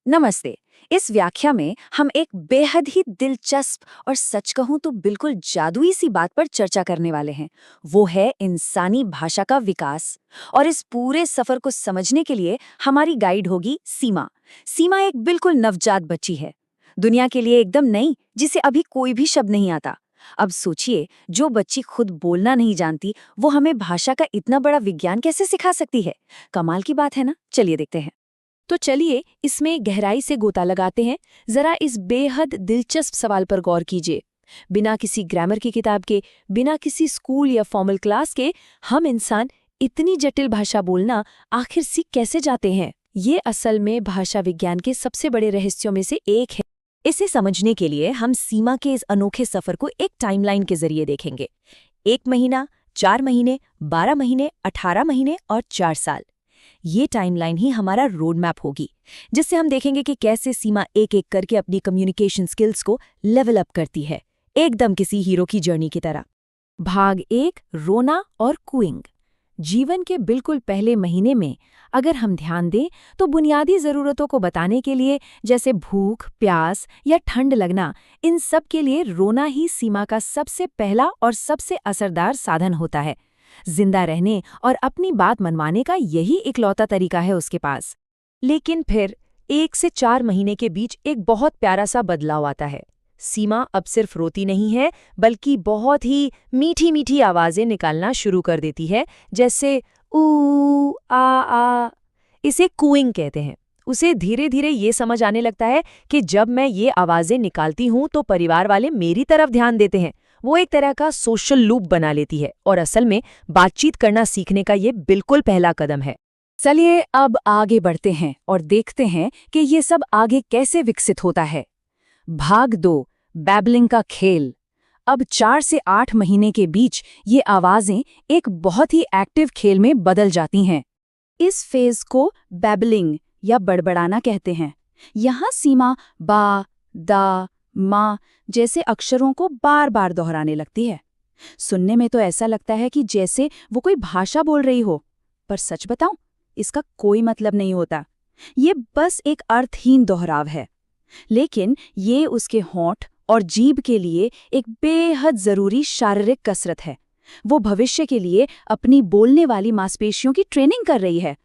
नमस्ते। इस व्याख्या में हम एक बेहद ही दिलचस्प और सच कहूं तो बिल्कुल जादुई सी बात पर चर्चा करने वाले हैं। वो है इंसानी भाषा का विकास। और इस पूरे सफर को समझने के लिए हमारी गाइड होगी सीमा। सीमा एक बिल्कुल नवजात बच्ची है, दुनिया के लिए एकदम नई, जिसे अभी कोई भी शब्द नहीं आता। अब सोचिए, जो बच्ची खुद बोलना नहीं जानती, वो हमें भाषा का इतना बड़ा विज्ञान कैसे सिखा सकती है? कमाल की बात है ना। चलिए देखते हैं। तो चलिए इसमें गहराई से गोता लगाते हैं। जरा इस बेहद दिलचस्प सवाल पर गौर कीजिए। बिना किसी ग्रामर की किताब के, बिना किसी स्कूल या फॉर्मल क्लास के, हम इंसान इतनी जटिल भाषा बोलना आखिर सीख कैसे जाते हैं? ये असल में भाषा विज्ञान के सबसे बड़े रहस्यों में से एक है। इसे समझने के लिए हम सीमा के इस अनोखे सफर को एक टाइमलाइन के जरिए देखेंगे। 1 महीना, 4 महीने, 12 महीने, 18 महीने और 4 साल। ये टाइमलाइन ही हमारा रोड मैप होगी, जिससे हम देखेंगे कि कैसे सीमा एक एक करके अपनी कम्युनिकेशन स्किल्स को लेवल अप करती है, एकदम किसी हीरो की जर्नी की तरह। भाग 1, रोना और कूइंग। जीवन के बिल्कुल पहले महीने में अगर हम ध्यान दें तो बुनियादी ज़रूरतों को बताने के लिए, जैसे भूख, प्यास या ठंड लगना, इन सब के लिए रोना ही सीमा का सबसे पहला और सबसे असरदार साधन होता है। जिंदा रहने और अपनी बात मनवाने का यही इकलौता तरीका है उसके पास। लेकिन फिर 1 से 4 महीने के बीच एक बहुत प्यारा सा बदलाव आता है। सीमा अब सिर्फ रोती नहीं है, बल्कि बहुत ही मीठी मीठी आवाजें निकालना शुरू कर देती है, जैसे ऊ आ। इसे कूइंग कहते हैं। उसे धीरे धीरे ये समझ आने लगता है कि जब मैं ये आवाजें निकालती हूं तो परिवार वाले मेरी तरफ ध्यान देते हैं। वो एक तरह का सोशल लूप बना लेती है और असल में बातचीत करना सीखने का ये बिल्कुल पहला कदम है। चलिए अब आगे बढ़ते हैं और देखते हैं कि ये सब आगे कैसे विकसित होता है। भाग 2, बैबलिंग का खेल। अब 4 से 8 महीने के बीच ये आवाजें एक बहुत ही एक्टिव खेल में बदल जाती हैं। इस फेज को बैबलिंग या बड़बड़ाना कहते हैं। यहाँ सीमा बा, दा, मा जैसे अक्षरों को बार बार दोहराने लगती है। सुनने में तो ऐसा लगता है कि जैसे वो कोई भाषा बोल रही हो, पर सच बताऊं, इसका कोई मतलब नहीं होता। ये बस एक अर्थहीन दोहराव है। लेकिन ये उसके होंठ और जीभ के लिए एक बेहद जरूरी शारीरिक कसरत है। वो भविष्य के लिए अपनी बोलने वाली मांसपेशियों की ट्रेनिंग कर रही है।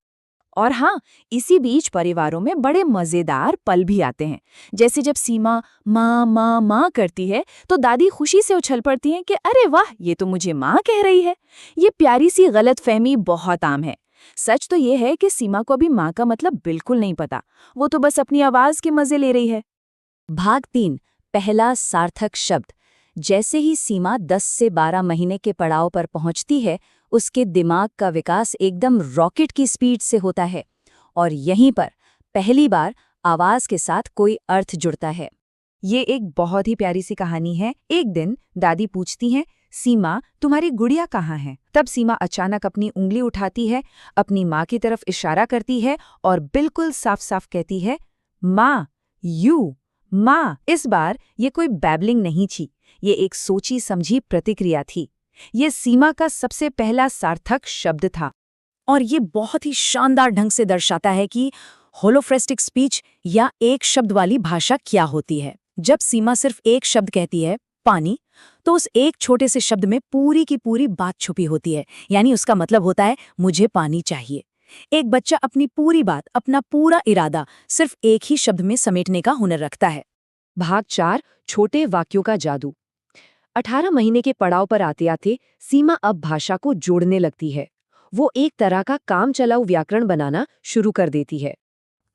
और हाँ, इसी बीच परिवारों में बड़े मजेदार पल भी आते हैं। जैसे जब सीमा माँ माँ माँ करती है तो दादी खुशी से उछल पड़ती हैं कि अरे वाह, ये तो मुझे माँ कह रही है। ये प्यारी सी गलतफहमी बहुत आम है। सच तो ये है कि सीमा को अभी माँ का मतलब बिल्कुल नहीं पता। वो तो बस अपनी आवाज के मजे ले रही है। भाग 3, पहला सार्थक शब्द। जैसे ही सीमा 10 से 12 महीने के पड़ाव पर पहुंचती है, उसके दिमाग का विकास एकदम रॉकेट की स्पीड से होता है। और यहीं पर पहली बार आवाज के साथ कोई अर्थ जुड़ता है। ये एक बहुत ही प्यारी सी कहानी है। एक दिन दादी पूछती हैं, सीमा तुम्हारी गुड़िया कहाँ है? तब सीमा अचानक अपनी उंगली उठाती है, अपनी माँ की तरफ इशारा करती है और बिल्कुल साफ साफ कहती है, माँ, यू। माँ। इस बार ये कोई बैबलिंग नहीं थी, ये एक सोची समझी प्रतिक्रिया थी। ये सीमा का सबसे पहला सार्थक शब्द था। और ये बहुत ही शानदार ढंग से दर्शाता है कि होलोफ्रेस्टिक स्पीच या एक शब्द वाली भाषा क्या होती है। जब सीमा सिर्फ एक शब्द कहती है, पानी, तो उस एक छोटे से शब्द में पूरी की पूरी बात छुपी होती है। यानी उसका मतलब होता है, मुझे पानी चाहिए। एक बच्चा अपनी पूरी बात, अपना पूरा इरादा सिर्फ एक ही शब्द में समेटने का हुनर रखता है। भाग 4, छोटे वाक्यों का जादू। 18 महीने के पड़ाव पर आते आते सीमा अब भाषा को जोड़ने लगती है। वो एक तरह का काम चलाऊ व्याकरण बनाना शुरू कर देती है।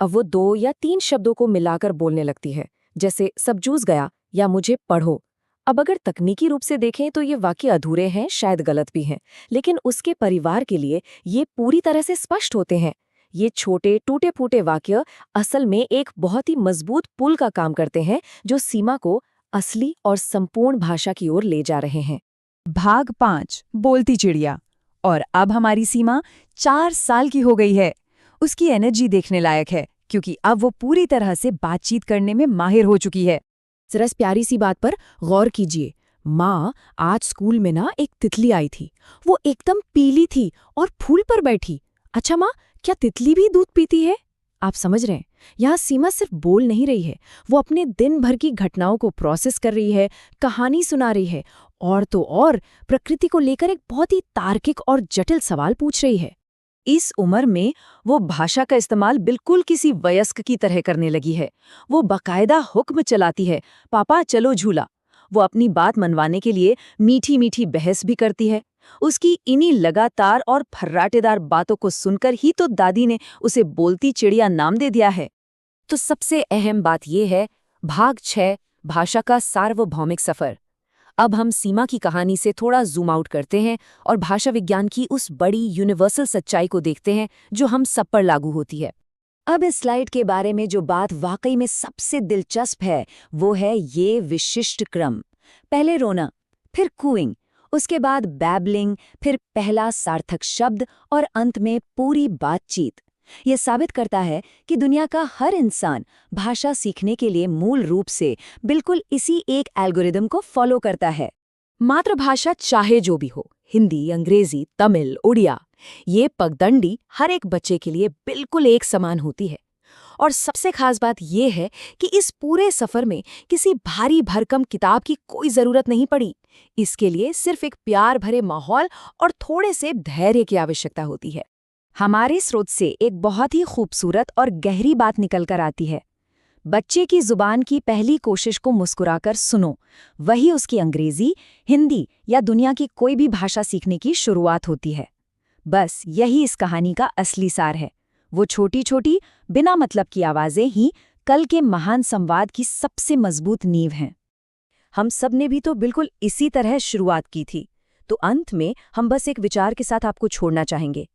अब वो 2 या 3 शब्दों को मिलाकर बोलने लगती है, जैसे सब जूस गया या मुझे पढ़ो। अब अगर तकनीकी रूप से देखें तो ये वाक्य अधूरे हैं, शायद गलत भी हैं, लेकिन उसके परिवार के लिए ये पूरी तरह से स्पष्ट होते हैं। ये छोटे टूटे फूटे वाक्य असल में एक बहुत ही मजबूत पुल का काम करते हैं, जो सीमा को असली और संपूर्ण भाषा की ओर ले जा रहे हैं। भाग 5, बोलती चिड़िया। और अब हमारी सीमा 4 साल की हो गई है। उसकी एनर्जी देखने लायक है, क्योंकि अब वो पूरी तरह से बातचीत करने में माहिर हो चुकी है। जरा इस प्यारी सी बात पर गौर कीजिए। माँ, आज स्कूल में ना एक तितली आई थी। वो एकदम पीली थी और फूल पर बैठी। अच्छा माँ, क्या तितली भी दूध पीती है? आप समझ रहे हैं? यहाँ सीमा सिर्फ बोल नहीं रही है, वो अपने दिन भर की घटनाओं को प्रोसेस कर रही है, कहानी सुना रही है, और तो और प्रकृति को लेकर एक बहुत ही तार्किक और जटिल सवाल पूछ रही है। इस उम्र में वो भाषा का इस्तेमाल बिल्कुल किसी वयस्क की तरह करने लगी है। वो बाकायदा हुक्म चलाती है, पापा चलो झूला। वो अपनी बात मनवाने के लिए मीठी मीठी बहस भी करती है। उसकी इन्हीं लगातार और फर्राटेदार बातों को सुनकर ही तो दादी ने उसे बोलती चिड़िया नाम दे दिया है। तो सबसे अहम बात यह है, भाग 6, भाषा का सार्वभौमिक सफर। अब हम सीमा की कहानी से थोड़ा जूम आउट करते हैं और भाषा विज्ञान की उस बड़ी यूनिवर्सल सच्चाई को देखते हैं जो हम सब पर लागू होती है। अब इस स्लाइड के बारे में जो बात वाकई में सबसे दिलचस्प है वो है ये विशिष्ट क्रम। पहले रोना, फिर कूइंग, उसके बाद बैबलिंग, फिर पहला सार्थक शब्द और अंत में पूरी बातचीत। ये साबित करता है कि दुनिया का हर इंसान भाषा सीखने के लिए मूल रूप से बिल्कुल इसी एक एल्गोरिदम को फॉलो करता है। मातृभाषा चाहे जो भी हो, हिंदी, अंग्रेजी, तमिल, उड़िया, ये पगडंडी हर एक बच्चे के लिए बिल्कुल एक समान होती है। और सबसे खास बात यह है कि इस पूरे सफर में किसी भारी भरकम किताब की कोई जरूरत नहीं पड़ी। इसके लिए सिर्फ एक प्यार भरे माहौल और थोड़े से धैर्य की आवश्यकता होती है। हमारे स्रोत से एक बहुत ही खूबसूरत और गहरी बात निकल कर आती है। बच्चे की जुबान की पहली कोशिश को मुस्कुराकर सुनो, वही उसकी अंग्रेजी, हिंदी या दुनिया की कोई भी भाषा सीखने की शुरुआत होती है। बस यही इस कहानी का असली सार है। वो छोटी छोटी बिना मतलब की आवाजें ही कल के महान संवाद की सबसे मजबूत नींव हैं। हम सब ने भी तो बिल्कुल इसी तरह शुरुआत की थी। तो अंत में हम बस एक विचार के साथ आपको छोड़ना चाहेंगे।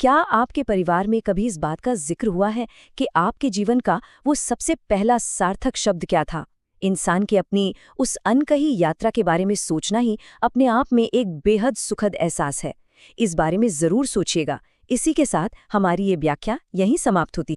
क्या आपके परिवार में कभी इस बात का जिक्र हुआ है कि आपके जीवन का वो सबसे पहला सार्थक शब्द क्या था? इंसान की अपनी उस अनकही यात्रा के बारे में सोचना ही अपने आप में एक बेहद सुखद एहसास है। इस बारे में जरूर सोचिएगा। इसी के साथ हमारी ये व्याख्या यहीं समाप्त होती है।